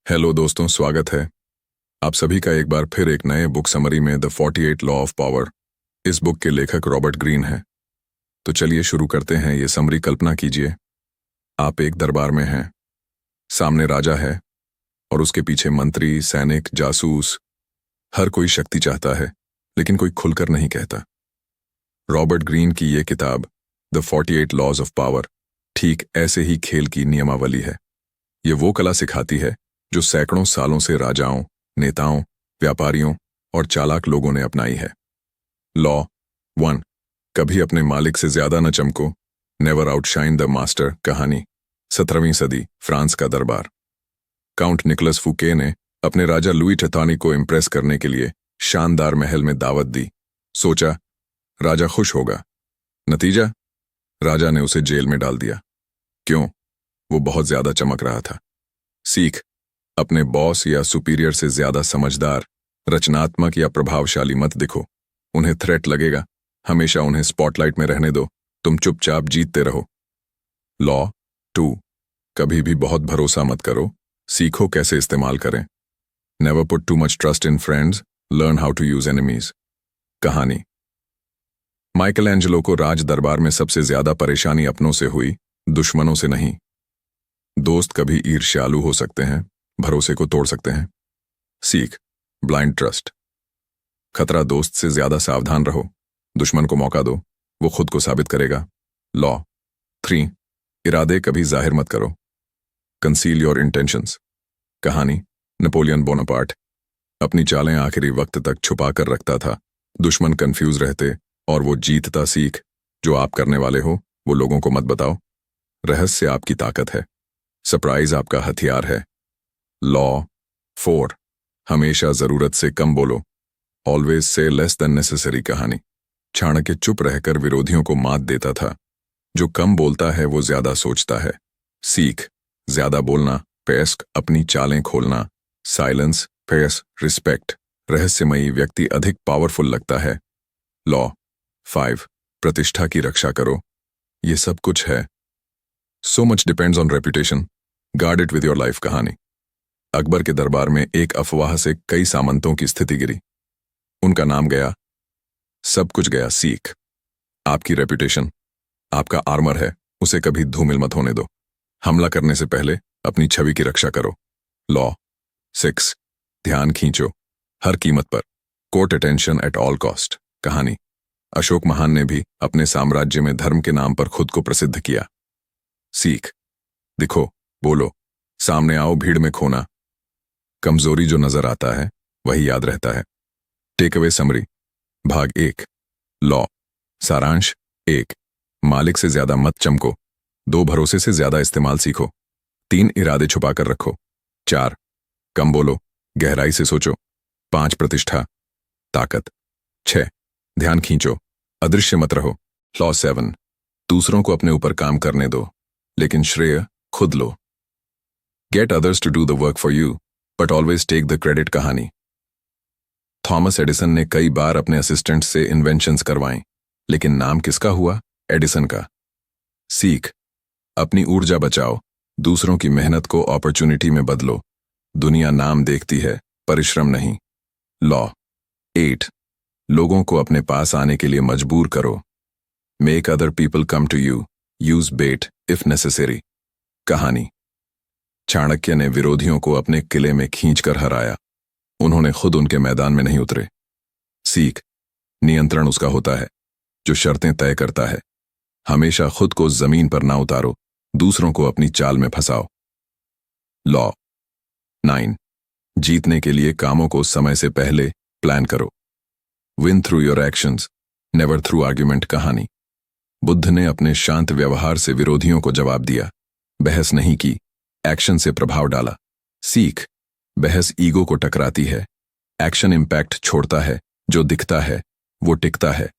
Hello दोस्तों, स्वागत है आप सभी का एक बार फिर एक नए बुक समरी में द 48 लॉ ऑफ पावर। इस बुक के लेखक रॉबर्ट ग्रीन हैं। तो चलिए शुरू करते हैं। ये समरी कल्पना कीजिए, आप एक दरबार में हैं। सामने राजा है और उसके पीछे मंत्री, सैनिक, जासूस। हर कोई शक्ति चाहता है, लेकिन कोई खुलकर नहीं कहता। रॉबर्ट ग्रीन की ये किताब द 48 लॉज ऑफ पावर ठीक ऐसे ही खेल की नियमावली है। ये वो कला सिखाती है जो सैकड़ों सालों से राजाओं, नेताओं, व्यापारियों और चालाक लोगों ने अपनाई है। लॉ 1, कभी अपने मालिक से ज्यादा न चमको, नेवर आउटशाइन द मास्टर। कहानी 17वीं सदी, फ्रांस का दरबार। काउंट निकोलस फूके ने अपने राजा लुई चैतानी को इम्प्रेस करने के लिए शानदार महल में दावत दी। सोचा राजा खुश होगा। नतीजा, राजा ने उसे जेल में डाल दिया। क्यों? वो बहुत ज्यादा चमक रहा था। सीख, अपने बॉस या सुपीरियर से ज्यादा समझदार, रचनात्मक या प्रभावशाली मत दिखो। उन्हें थ्रेट लगेगा, हमेशा उन्हें स्पॉटलाइट में रहने दो। तुम चुपचाप जीतते रहो। लॉ 2, कभी भी बहुत भरोसा मत करो, सीखो कैसे इस्तेमाल करें। Never put too much trust in friends, learn how to use enemies. कहानी, माइकल एंजेलो को राज दरबार में सबसे ज्यादा परेशानी अपनों से हुई, दुश्मनों से नहीं। दोस्त कभी ईर्ष्यालु हो सकते हैं, भरोसे को तोड़ सकते हैं। सीख, ब्लाइंड ट्रस्ट। खतरा दोस्त से ज्यादा सावधान रहो, दुश्मन को मौका दो, वो खुद को साबित करेगा। लॉ 3, इरादे कभी जाहिर मत करो, कंसील योर इंटेंशंस। कहानी, नेपोलियन बोनापार्ट अपनी चालें आखिरी वक्त तक छुपा कर रखता था। दुश्मन कंफ्यूज रहते और वो जीतता। सीख, जो आप करने वाले हो वो लोगों को मत बताओ। रहस्य आपकी ताकत है, सरप्राइज आपका हथियार है। लॉ 4, हमेशा जरूरत से कम बोलो, always say less than necessary. कहानी, चाणक्य चुप रहकर विरोधियों को मात देता था। जो कम बोलता है वो ज्यादा सोचता है। सीख, ज्यादा बोलना, पेस्क अपनी चालें खोलना। Silence, pace, respect. रहस्यमयी व्यक्ति अधिक पावरफुल लगता है। लॉ 5, प्रतिष्ठा की रक्षा करो। ये सब कुछ है। So much depends on reputation, guard it with your life. कहानी, अकबर के दरबार में एक अफवाह से कई सामंतों की स्थिति गिरी। उनका नाम गया, सब कुछ गया। सीख, आपकी रेपुटेशन आपका आर्मर है, उसे कभी धूमिल मत होने दो। हमला करने से पहले अपनी छवि की रक्षा करो। लॉ 6, ध्यान खींचो हर कीमत पर, court attention at all cost. कहानी, अशोक महान ने भी अपने साम्राज्य में धर्म के नाम पर खुद को प्रसिद्ध किया। सीख, दिखो, बोलो, सामने आओ, भीड़ में खोना। कमजोरी जो नजर आता है वही याद रहता है। टेक अवे समरी, भाग 1। लॉ, सारांश 1, मालिक से ज्यादा मत चमको। 2, भरोसे से ज्यादा इस्तेमाल सीखो। 3, इरादे छुपा कर रखो। 4, कम बोलो, गहराई से सोचो। 5, प्रतिष्ठा, ताकत। 6, ध्यान खींचो, अदृश्य मत रहो। लॉ 7, दूसरों को अपने ऊपर काम करने दो, लेकिन श्रेय खुद लो। Get others to do the work for you, but always take the credit. कहानी, थॉमस एडिसन ने कई बार अपने असिस्टेंट से इन्वेंशंस करवाई, लेकिन नाम किसका हुआ? एडिसन का। सीख, अपनी ऊर्जा बचाओ, दूसरों की मेहनत को अपॉर्चुनिटी में बदलो। दुनिया नाम देखती है, परिश्रम नहीं। लॉ 8, लोगों को अपने पास आने के लिए मजबूर करो। Make other people come to you, use bait if necessary. कहानी, चाणक्य ने विरोधियों को अपने किले में खींचकर हराया, उन्होंने खुद उनके मैदान में नहीं उतरे। सीख, नियंत्रण उसका होता है जो शर्तें तय करता है। हमेशा खुद को जमीन पर ना उतारो, दूसरों को अपनी चाल में फंसाओ। लॉ 9, जीतने के लिए कामों को समय से पहले प्लान करो। Win through your actions, never through argument. कहानी, बुद्ध ने अपने शांत व्यवहार से विरोधियों को जवाब दिया, बहस नहीं की, एक्शन से प्रभाव डाला। सीख, बहस ईगो को टकराती है, एक्शन इंपैक्ट छोड़ता है। जो दिखता है वो टिकता है,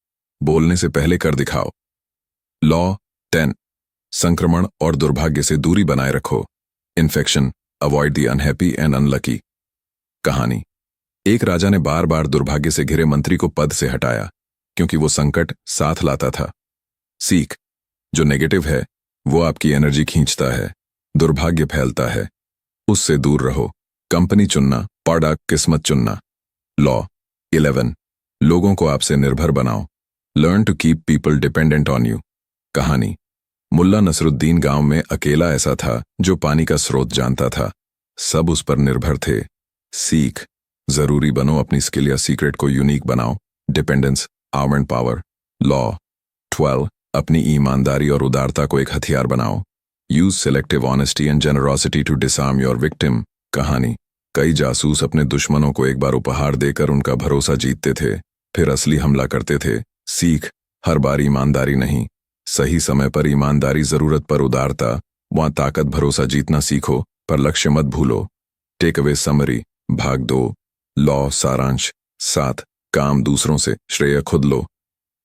बोलने से पहले कर दिखाओ। लॉ 10, संक्रमण और दुर्भाग्य से दूरी बनाए रखो। Infection, avoid the unhappy and unlucky. कहानी, एक राजा ने बार बार दुर्भाग्य से घिरे मंत्री को पद से हटाया, क्योंकि वो संकट साथ लाता था। सीख, जो नेगेटिव है वो आपकी एनर्जी खींचता है, दुर्भाग्य फैलता है, उससे दूर रहो। कंपनी चुनना, प्रोडक्ट, किस्मत चुनना। लॉ 11, लोगों को आपसे निर्भर बनाओ, learn to keep people dependent on you. कहानी, मुल्ला नसरुद्दीन गांव में अकेला ऐसा था जो पानी का स्रोत जानता था, सब उस पर निर्भर थे। सीख, जरूरी बनो, अपनी स्किल या सीक्रेट को यूनिक बनाओ। Dependence, our and power. Law 12, अपनी ईमानदारी और उदारता को एक हथियार बनाओ, use selective honesty and generosity to disarm your victim. कहानी, कई जासूस अपने दुश्मनों को एक बार उपहार देकर उनका भरोसा जीतते थे, फिर असली हमला करते थे। सीख, हर बार ईमानदारी नहीं, सही समय पर ईमानदारी, जरूरत पर उदारता, वहां ताकत भरोसा जीतना सीखो, पर लक्ष्य मत भूलो। टेक अवे समरी, भाग 2। लॉ सारांश 7, काम दूसरों से, श्रेय खुद लो।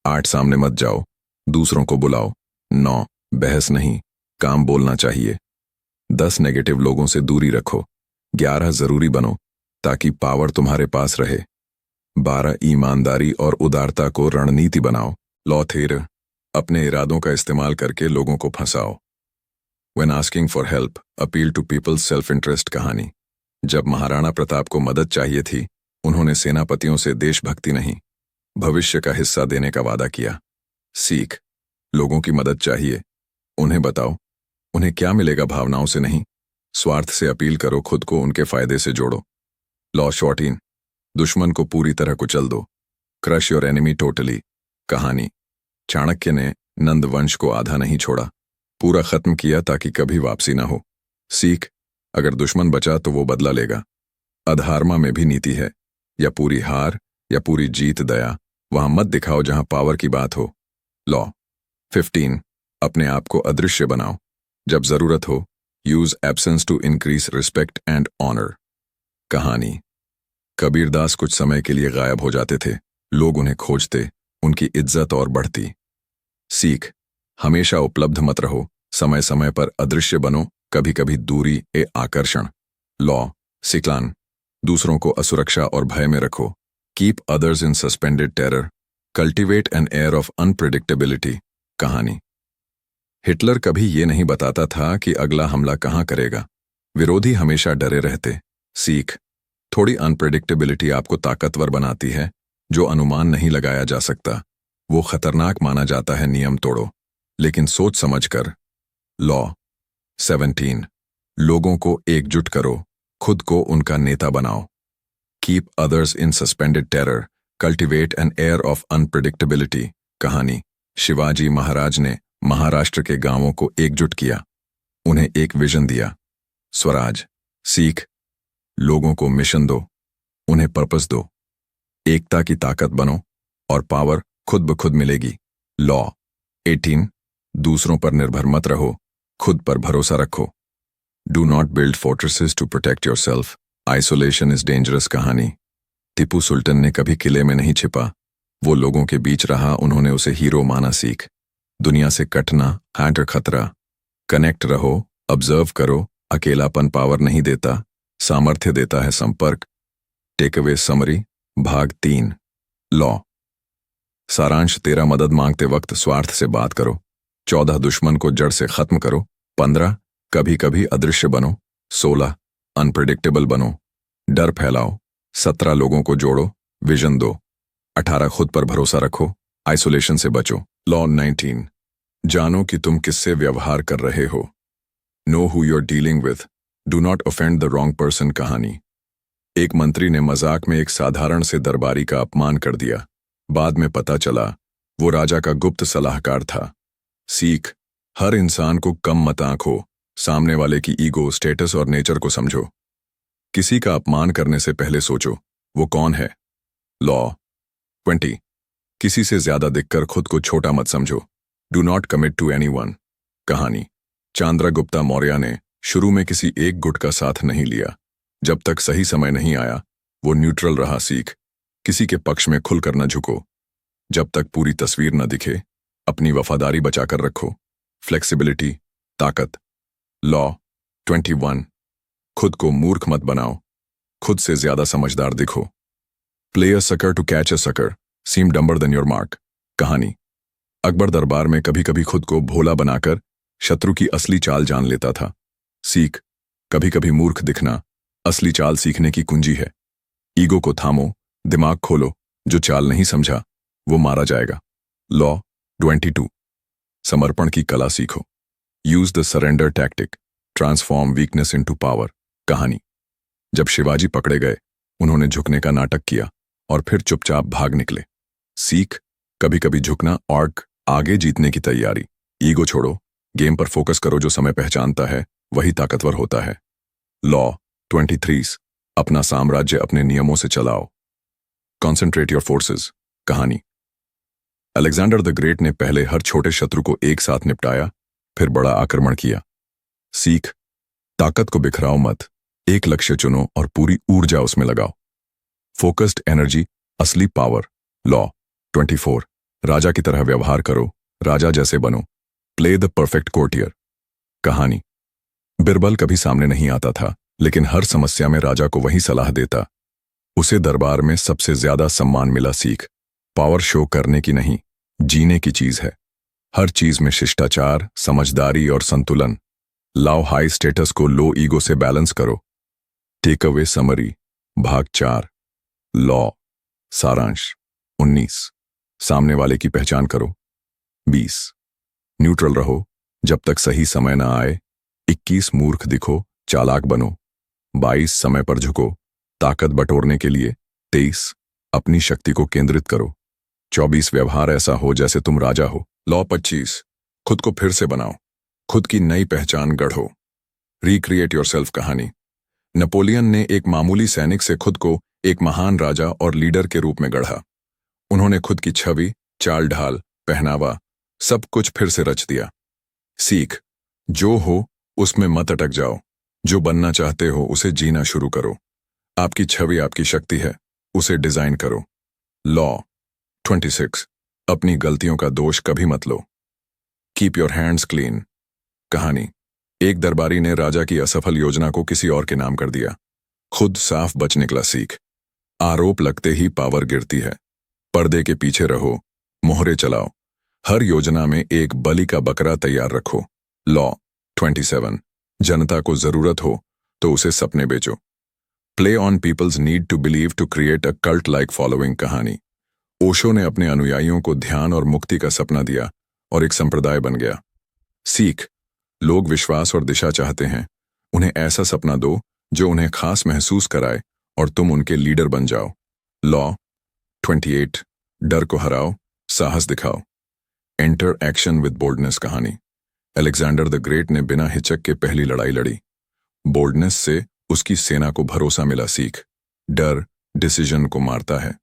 8, सामने मत जाओ, दूसरों को बुलाओ। 9, बहस नहीं, काम बोलना चाहिए। 10, नेगेटिव लोगों से दूरी रखो। 11, जरूरी बनो ताकि पावर तुम्हारे पास रहे। 12, ईमानदारी और उदारता को रणनीति बनाओ। लॉ 13, अपने इरादों का इस्तेमाल करके लोगों को फंसाओ। When asking for help, appeal to people's self-interest। कहानी, जब महाराणा प्रताप को मदद चाहिए थी, उन्होंने सेनापतियों से देशभक्ति नहीं, भविष्य का हिस्सा देने का वादा किया। सीख, लोगों की मदद चाहिए, उन्हें बताओ, उन्हें क्या मिलेगा, भावनाओं से नहीं, स्वार्थ से अपील करो, खुद को उनके फायदे से जोड़ो। लॉ 14, दुश्मन को पूरी तरह कुचल दो, क्रश योर एनिमी टोटली। कहानी, चाणक्य ने नंद वंश को आधा नहीं छोड़ा, पूरा खत्म किया ताकि कभी वापसी ना हो। सीख, अगर दुश्मन बचा तो वो बदला लेगा। अधर्मा में भी नीति है, या पूरी हार या पूरी जीत। दया वहां मत दिखाओ जहां पावर की बात हो। लॉ 15, अपने आप को अदृश्य बनाओ, जब जरूरत हो, use absence to increase respect and honour. कहानी, कबीरदास कुछ समय के लिए गायब हो जाते थे, लोग उन्हें खोजते, उनकी इज्जत और बढ़ती। सीख, हमेशा उपलब्ध मत रहो, समय समय पर अदृश्य बनो, कभी कभी दूरी ए आकर्षण। लॉ 16, दूसरों को असुरक्षा और भय में रखो, keep others in suspended terror, cultivate an air of unpredictability. कहानी, हिटलर कभी ये नहीं बताता था कि अगला हमला कहां करेगा, विरोधी हमेशा डरे रहते। सीख, थोड़ी अनप्रिडिक्टेबिलिटी आपको ताकतवर बनाती है, जो अनुमान नहीं लगाया जा सकता वो खतरनाक माना जाता है। नियम तोड़ो, लेकिन सोच समझ कर। लॉ 17, लोगों को एकजुट करो, खुद को उनका नेता बनाओ, keep others in suspended terror, cultivate an air of unpredictability. कहानी, शिवाजी महाराज ने महाराष्ट्र के गांवों को एकजुट किया, उन्हें एक विजन दिया, स्वराज। सीख, लोगों को मिशन दो, उन्हें पर्पस दो, एकता की ताकत बनो और पावर खुद ब खुद मिलेगी। लॉ 18, दूसरों पर निर्भर मत रहो, खुद पर भरोसा रखो। Do not build fortresses to protect yourself, isolation is dangerous. कहानी, टिपू सुल्तान ने कभी किले में नहीं छिपा, वो लोगों के बीच रहा, उन्होंने उसे हीरो माना। सीख, दुनिया से कटना, हैंटर खतरा, कनेक्ट रहो, ऑब्जर्व करो, अकेलापन पावर नहीं देता, सामर्थ्य देता है संपर्क। टेक अवे समरी, भाग 3। लॉ सारांश 13, मदद मांगते वक्त स्वार्थ से बात करो। 14, दुश्मन को जड़ से खत्म करो। 15, कभी कभी अदृश्य बनो। 16, अनप्रिडिक्टेबल बनो, डर फैलाओ। 17, लोगों को जोड़ो, विजन दो। 18, खुद पर भरोसा रखो, आइसोलेशन से बचो। लॉ 19, जानो कि तुम किससे व्यवहार कर रहे हो, know who you are dealing with, do not offend the wrong person. कहानी, एक मंत्री ने मजाक में एक साधारण से दरबारी का अपमान कर दिया, बाद में पता चला वो राजा का गुप्त सलाहकार था। सीख, हर इंसान को कम मत आंको, सामने वाले की ईगो, स्टेटस और नेचर को समझो। किसी का अपमान करने से पहले सोचो वो कौन है। लॉ 20, किसी से ज्यादा दिखकर खुद को छोटा मत समझो, do not commit to anyone. कहानी, चंद्रगुप्ता मौर्य ने शुरू में किसी एक गुट का साथ नहीं लिया, जब तक सही समय नहीं आया वो न्यूट्रल रहा। सीख, किसी के पक्ष में खुलकर न झुको, जब तक पूरी तस्वीर न दिखे, अपनी वफादारी बचाकर रखो। फ्लेक्सिबिलिटी, ताकत। लॉ 21, खुद को मूर्ख मत बनाओ, खुद से ज्यादा समझदार दिखो। Play a sucker to catch a sucker, seem dumber than your mark. कहानी, अकबर दरबार में कभी कभी खुद को भोला बनाकर शत्रु की असली चाल जान लेता था। सीख, कभी कभी मूर्ख दिखना असली चाल सीखने की कुंजी है। ईगो को थामो, दिमाग खोलो, जो चाल नहीं समझा वो मारा जाएगा। लॉ 22, समर्पण की कला सीखो। Use the surrender tactic, transform weakness into power. कहानी, जब शिवाजी पकड़े गए उन्होंने झुकने का नाटक किया और फिर चुपचाप भाग निकले। सीख, कभी कभी झुकना और आगे जीतने की तैयारी। ईगो छोड़ो, गेम पर फोकस करो, जो समय पहचानता है वही ताकतवर होता है। लॉ 23, अपना साम्राज्य अपने नियमों से चलाओ। Concentrate your forces. कहानी, अलेक्जेंडर द ग्रेट ने पहले हर छोटे शत्रु को एक साथ निपटाया, फिर बड़ा आक्रमण किया। सीख, ताकत को बिखराओ मत, एक लक्ष्य चुनो और पूरी ऊर्जा उसमें लगाओ। फोकस्ड एनर्जी असली पावर। लॉ 24, राजा की तरह व्यवहार करो, राजा जैसे बनो। Play the perfect courtier. कहानी, बिरबल कभी सामने नहीं आता था, लेकिन हर समस्या में राजा को वही सलाह देता। उसे दरबार में सबसे ज्यादा सम्मान मिला। सीख, पावर शो करने की नहीं, जीने की चीज है। हर चीज में शिष्टाचार, समझदारी और संतुलन लाओ। हाई स्टेटस को लो ईगो से बैलेंस करो। टेक अवे समरी, भाग 4। लॉ, सारांश 19, सामने वाले की पहचान करो। 20, न्यूट्रल रहो जब तक सही समय ना आए। 21, मूर्ख दिखो, चालाक बनो। 22, समय पर झुको, ताकत बटोरने के लिए। 23, अपनी शक्ति को केंद्रित करो। 24, व्यवहार ऐसा हो जैसे तुम राजा हो। लॉ 25, खुद को फिर से बनाओ, खुद की नई पहचान गढ़ो। Recreate yourself. कहानी, नेपोलियन ने एक मामूली सैनिक से खुद को एक महान राजा और लीडर के रूप में गढ़ा। उन्होंने खुद की छवि, चाल ढाल, पहनावा, सब कुछ फिर से रच दिया। सीख, जो हो उसमें मत अटक जाओ, जो बनना चाहते हो उसे जीना शुरू करो। आपकी छवि आपकी शक्ति है, उसे डिजाइन करो। लॉ 26, अपनी गलतियों का दोष कभी मत लो। Keep your hands clean. कहानी, एक दरबारी ने राजा की असफल योजना को किसी और के नाम कर दिया, खुद साफ बच निकला। सीख, आरोप लगते ही पावर गिरती है, पर्दे के पीछे रहो, मोहरे चलाओ। हर योजना में एक बलि का बकरा तैयार रखो। लॉ 27, जनता को जरूरत हो तो उसे सपने बेचो। Play on people's need to believe to create a cult like following. कहानी, ओशो ने अपने अनुयायियों को ध्यान और मुक्ति का सपना दिया और एक संप्रदाय बन गया। सीख, लोग विश्वास और दिशा चाहते हैं, उन्हें ऐसा सपना दो जो उन्हें खास महसूस कराए और तुम उनके लीडर बन जाओ। लॉ 28, डर को हराओ, साहस दिखाओ। Enter action with boldness. कहानी, अलेक्जेंडर द ग्रेट ने बिना हिचक के पहली लड़ाई लड़ी। बोल्डनेस से उसकी सेना को भरोसा मिला। सीख, डर डिसीजन को मारता है,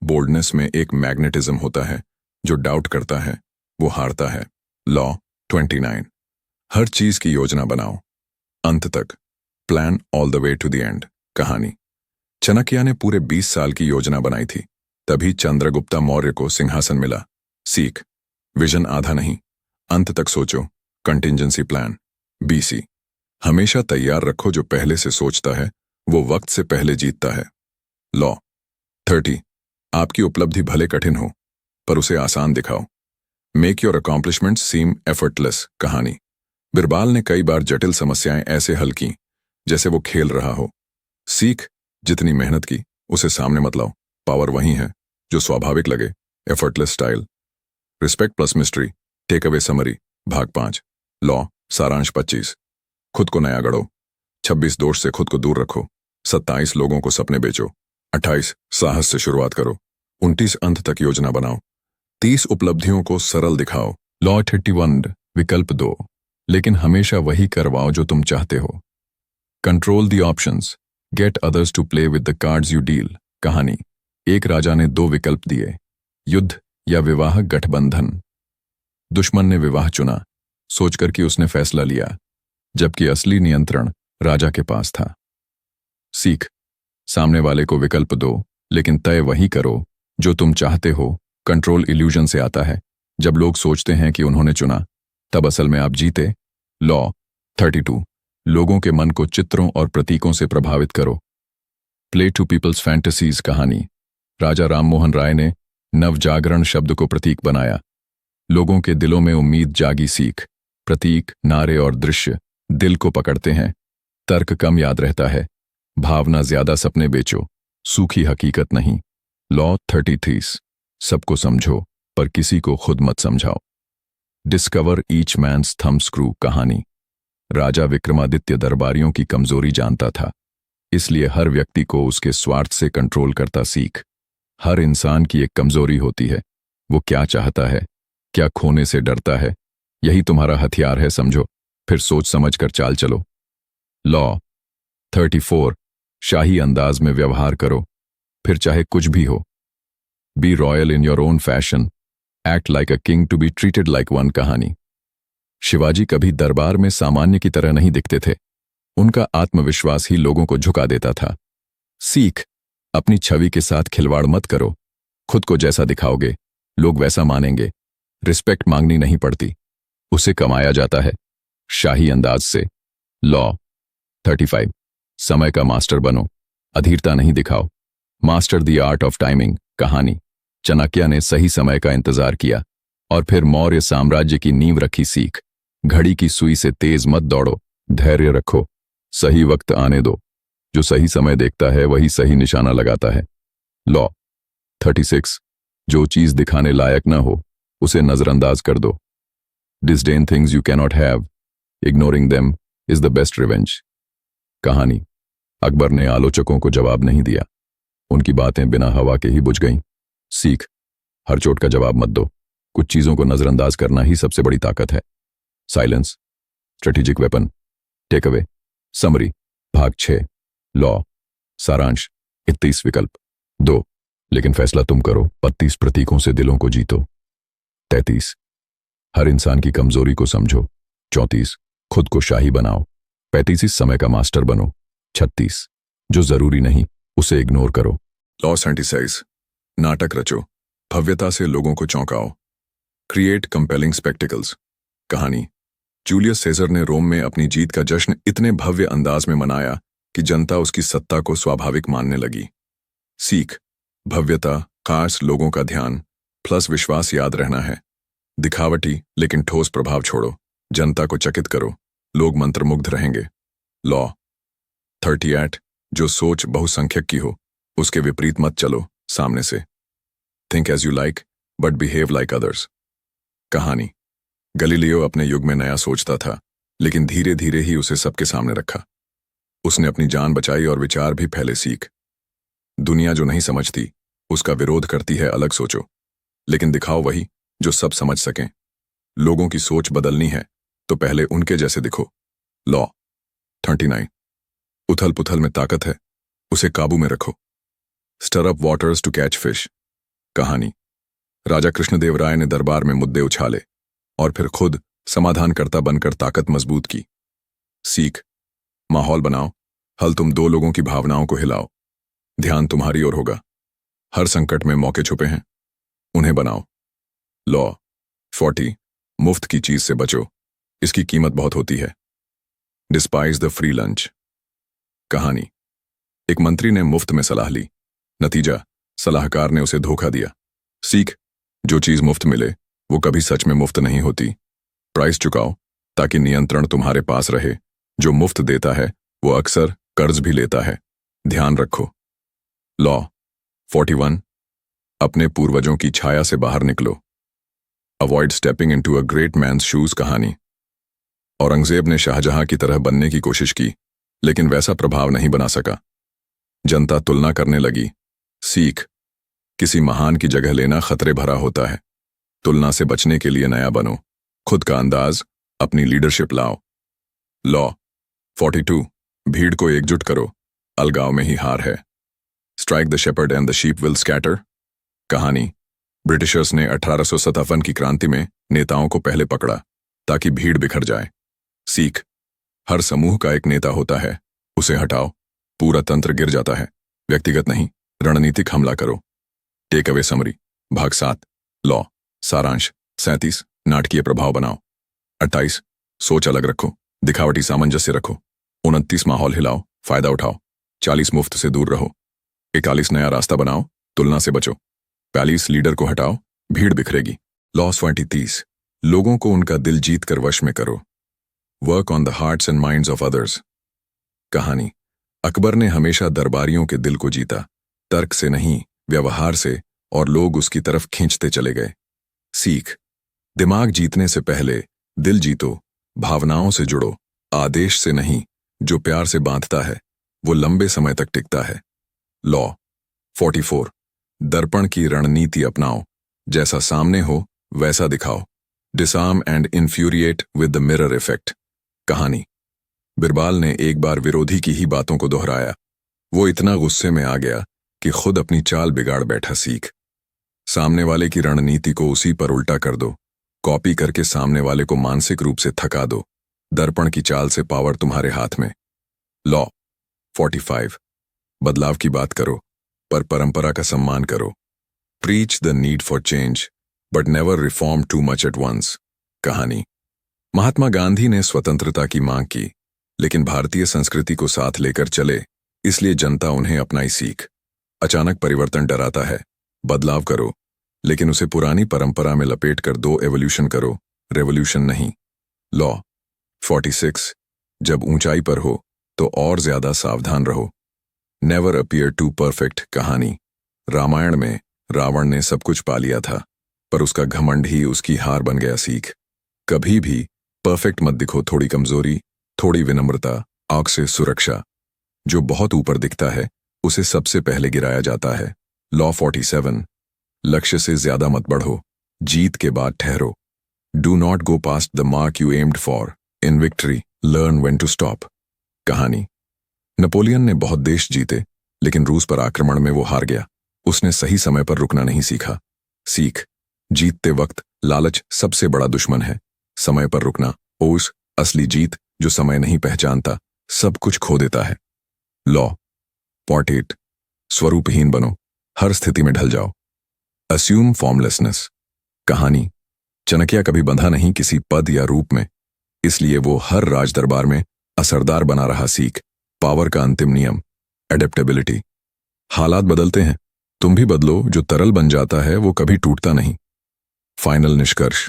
बोल्डनेस में एक मैग्नेटिज्म होता है, जो डाउट करता है वो हारता है। लॉ 29, हर चीज की योजना बनाओ, अंत तक, plan all the way to the end. कहानी, चाणक्य ने पूरे 20 साल की योजना बनाई थी, तभी चंद्रगुप्ता मौर्य को सिंहासन मिला। सीख, विजन आधा नहीं, अंत तक सोचो, कंटिंजेंसी प्लान। बीसी, हमेशा तैयार रखो, जो पहले से सोचता है वो वक्त से पहले जीतता है। लॉ 30, आपकी उपलब्धि भले कठिन हो पर उसे आसान दिखाओ। Make your accomplishments seem effortless. कहानी, बिरबाल ने कई बार जटिल समस्याएं ऐसे हल की जैसे वो खेल रहा हो। सीख, जितनी मेहनत की उसे सामने मत लाओ, पावर वही है जो स्वाभाविक लगे। Effortless style. Respect plus mystery, take away summary, भाग 5। लॉ, सारांश 25, खुद को नया गढ़ो। 26, दोष से खुद को दूर रखो। 27, लोगों को सपने बेचो। 28, साहस से शुरुआत करो। 29, अंत तक योजना बनाओ। 30, उपलब्धियों को सरल दिखाओ। लॉ 31, विकल्प दो, लेकिन हमेशा वही करवाओ जो तुम चाहते हो। Control the options, get others to play with the cards you deal. कहानी, एक राजा ने 2 विकल्प दिए, युद्ध या विवाह गठबंधन। दुश्मन ने विवाह चुना, सोचकर कि उसने फैसला लिया, जबकि असली नियंत्रण राजा के पास था। सीख, सामने वाले को विकल्प दो, लेकिन तय वही करो जो तुम चाहते हो। कंट्रोल इल्यूजन से आता है, जब लोग सोचते हैं कि उन्होंने चुना, तब असल में आप जीते। लॉ 32, लोगों के मन को चित्रों और प्रतीकों से प्रभावित करो। Play to people's fantasies. कहानी, राजा राममोहन राय ने नवजागरण शब्द को प्रतीक बनाया, लोगों के दिलों में उम्मीद जागी। सीख, प्रतीक, नारे और दृश्य दिल को पकड़ते हैं, तर्क कम याद रहता है, भावना ज्यादा सपने बेचो, सूखी हकीकत नहीं। लॉ 33, सबको समझो पर किसी को खुद मत समझाओ। Discover each man's thumbscrew कहानी। राजा विक्रमादित्य दरबारियों की कमजोरी जानता था, इसलिए हर व्यक्ति को उसके स्वार्थ से कंट्रोल करता सीख। हर इंसान की एक कमजोरी होती है, वो क्या चाहता है, क्या खोने से डरता है, यही तुम्हारा हथियार है समझो, फिर सोच समझ कर चाल चलो। लॉ 34, शाही अंदाज में व्यवहार करो, फिर चाहे कुछ भी हो। Be royal in your own fashion, act like a king to be treated like one कहानी। शिवाजी कभी दरबार में सामान्य की तरह नहीं दिखते थे, उनका आत्मविश्वास ही लोगों को झुका देता था। सीख, अपनी छवि के साथ खिलवाड़ मत करो, खुद को जैसा दिखाओगे लोग वैसा मानेंगे। रिस्पेक्ट मांगनी नहीं पड़ती, उसे कमाया जाता है शाही अंदाज से। लॉ 35, समय का मास्टर बनो, अधीरता नहीं दिखाओ। Master the art of timing कहानी। चाणक्य ने सही समय का इंतजार किया और फिर मौर्य साम्राज्य की नींव रखी सीख। घड़ी की सुई से तेज मत दौड़ो, धैर्य रखो, सही वक्त आने दो। जो सही समय देखता है वही सही निशाना लगाता है। लॉ 36, जो चीज दिखाने लायक न हो उसे नजरअंदाज कर दो। Disdain things you cannot have, ignoring them is the best revenge कहानी। अकबर ने आलोचकों को जवाब नहीं दिया, उनकी बातें बिना हवा के ही बुझ गईं। सीख, हर चोट का जवाब मत दो, कुछ चीजों को नजरअंदाज करना ही सबसे बड़ी ताकत है। Silence strategic weapon. Take away summary भाग 6। लॉ सारांश 31 विकल्प 2, लेकिन फैसला तुम करो। 32 प्रतीकों से दिलों को जीतो। 33, हर इंसान की कमजोरी को समझो। 34, खुद को शाही बनाओ। 35, समय का मास्टर बनो। 36, जो जरूरी नहीं उसे इग्नोर करो। लॉ 76, नाटक रचो, भव्यता से लोगों को चौंकाओ। क्रिएट कंपेलिंग स्पेक्टिकल्स कहानी। जूलियस सीजर ने रोम में अपनी जीत का जश्न इतने भव्य अंदाज में मनाया कि जनता उसकी सत्ता को स्वाभाविक मानने लगी। सीख, भव्यता, खास लोगों का ध्यान प्लस विश्वास याद रहना है। दिखावटी लेकिन ठोस प्रभाव छोड़ो, जनता को चकित करो, लोग मंत्रमुग्ध रहेंगे। लॉ 38, जो सोच बहुसंख्यक की हो उसके विपरीत मत चलो, सामने से। Think as you like but behave like others कहानी। गलीलियो अपने युग में नया सोचता था, लेकिन धीरे धीरे ही उसे सबके सामने रखा। उसने अपनी जान बचाई और विचार भी फैले। सीख, दुनिया जो नहीं समझती उसका विरोध करती है, अलग सोचो, लेकिन दिखाओ वही जो सब समझ सकें। लोगों की सोच बदलनी है तो पहले उनके जैसे दिखो। लॉ 39, उथल पुथल में ताकत है, उसे काबू में रखो। Stir up waters to catch fish कहानी। राजा कृष्णदेव राय ने दरबार में मुद्दे उछाले और फिर खुद समाधानकर्ता बनकर ताकत मजबूत की। सीख, माहौल बनाओ, हल तुम दो लोगों की भावनाओं को हिलाओ। ध्यान तुम्हारी ओर होगा, हर संकट में मौके छुपे हैं, उन्हें बनाओ। लॉ 40, मुफ्त की चीज से बचो, इसकी कीमत बहुत होती है। डिस्पाइज द फ्री लंच कहानी। एक मंत्री ने मुफ्त में सलाह ली, नतीजा सलाहकार ने उसे धोखा दिया। सीख, जो चीज मुफ्त मिले वो कभी सच में मुफ्त नहीं होती। प्राइस चुकाओ ताकि नियंत्रण तुम्हारे पास रहे। जो मुफ्त देता है वो अक्सर कर्ज भी लेता है, ध्यान रखो। लॉ 41, अपने पूर्वजों की छाया से बाहर निकलो। Avoid stepping into a great man's shoes कहानी। औरंगजेब ने शाहजहां की तरह बनने की कोशिश की, लेकिन वैसा प्रभाव नहीं बना सका। जनता तुलना करने लगी। सीख, किसी महान की जगह लेना खतरे भरा होता है। तुलना से बचने के लिए नया बनो, खुद का अंदाज, अपनी लीडरशिप लाओ। लॉ 42, भीड़ को एकजुट करो, अलगाव में ही हार है। Strike the shepherd and the sheep will scatter कहानी। ब्रिटिशर्स ने 1857 की क्रांति में नेताओं को पहले पकड़ा ताकि भीड़ बिखर जाए। सीख, हर समूह का एक नेता होता है, उसे हटाओ, पूरा तंत्र गिर जाता है। व्यक्तिगत नहीं, रणनीतिक हमला करो। टेक अवे समरी भाग 7। लॉ सारांश 37, नाटकीय प्रभाव बनाओ। 28, सोच अलग रखो, दिखावटी सामंजस्य रखो। 29, माहौल हिलाओ, फायदा उठाओ। 40, मुफ्त से दूर रहो। 41, नया रास्ता बनाओ, तुलना से बचो। 42, लीडर को हटाओ, भीड़ बिखरेगी। लॉ 30, लोगों को उनका दिल जीत कर वश में करो। Work on the hearts and minds of others कहानी। अकबर ने हमेशा दरबारियों के दिल को जीता, तर्क से नहीं, व्यवहार से, और लोग उसकी तरफ खींचते चले गए। सीख: दिमाग जीतने से पहले दिल जीतो, भावनाओं से जुड़ो, आदेश से नहीं। जो प्यार से बांधता है वो लंबे समय तक टिकता है। लॉ 44: दर्पण की रणनीति अपनाओ, जैसा सामने हो वैसा दिखाओ। Disarm and infuriate with the mirror effect. कहानी: बिरबाल ने एक बार विरोधी की ही बातों को दोहराया। वो इतना गुस्से में आ गया कि खुद अपनी चाल बिगाड़ बैठा। सीख: सामने वाले की रणनीति को उसी पर उल्टा कर दो, कॉपी करके सामने वाले को मानसिक रूप से थका दो। दर्पण की चाल से पावर तुम्हारे हाथ में। लॉ 45: बदलाव की बात करो पर परंपरा का सम्मान करो। Preach the need for change but never reform too much at once. कहानी: महात्मा गांधी ने स्वतंत्रता की मांग की, लेकिन भारतीय संस्कृति को साथ लेकर चले, इसलिए जनता उन्हें अपनाई। सीख: अचानक परिवर्तन डराता है, बदलाव करो, लेकिन उसे पुरानी परंपरा में लपेटकर दो एवोल्यूशन करो, रेवोल्यूशन नहीं। लॉ 46: जब ऊंचाई पर हो तो और ज्यादा सावधान रहो। Never appear too perfect. कहानी: रामायण में रावण ने सब कुछ पा लिया था, पर उसका घमंड ही उसकी हार बन गया। सीख: कभी भी परफेक्ट मत दिखो। थोड़ी कमजोरी, थोड़ी विनम्रता, आंख से सुरक्षा। जो बहुत ऊपर दिखता है उसे सबसे पहले गिराया जाता है। लॉ 47: लक्ष्य से ज्यादा मत बढ़ो, जीत के बाद ठहरो। Do not go past the mark you aimed for. In victory learn when to stop. कहानी: नेपोलियन ने बहुत देश जीते, लेकिन रूस पर आक्रमण में वो हार गया। उसने सही समय पर रुकना नहीं सीखा। सीख: जीतते वक्त लालच सबसे बड़ा दुश्मन है, समय पर रुकना ओस असली जीत। जो समय नहीं पहचानता सब कुछ खो देता है। लॉ 48: स्वरूपहीन बनो, हर स्थिति में ढल जाओ। Assume formlessness. कहानी: चाणक्य कभी बंधा नहीं किसी पद या रूप में, इसलिए वो हर राज दरबार में असरदार बना रहा। सीख: पावर का अंतिम नियम एडेप्टेबिलिटी। हालात बदलते हैं, तुम भी बदलो। जो तरल बन जाता है वो कभी टूटता नहीं। फाइनल निष्कर्ष: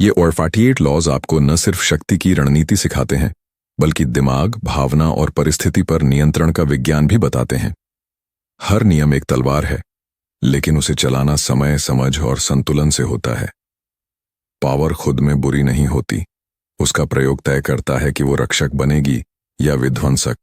ये 48 लॉज आपको न सिर्फ शक्ति की रणनीति सिखाते हैं, बल्कि दिमाग, भावना और परिस्थिति पर नियंत्रण का विज्ञान भी बताते हैं। हर नियम एक तलवार है, लेकिन उसे चलाना समय, समझ और संतुलन से होता है। पावर खुद में बुरी नहीं होती, उसका प्रयोग तय करता है कि वो रक्षक बनेगी या विध्वंसक।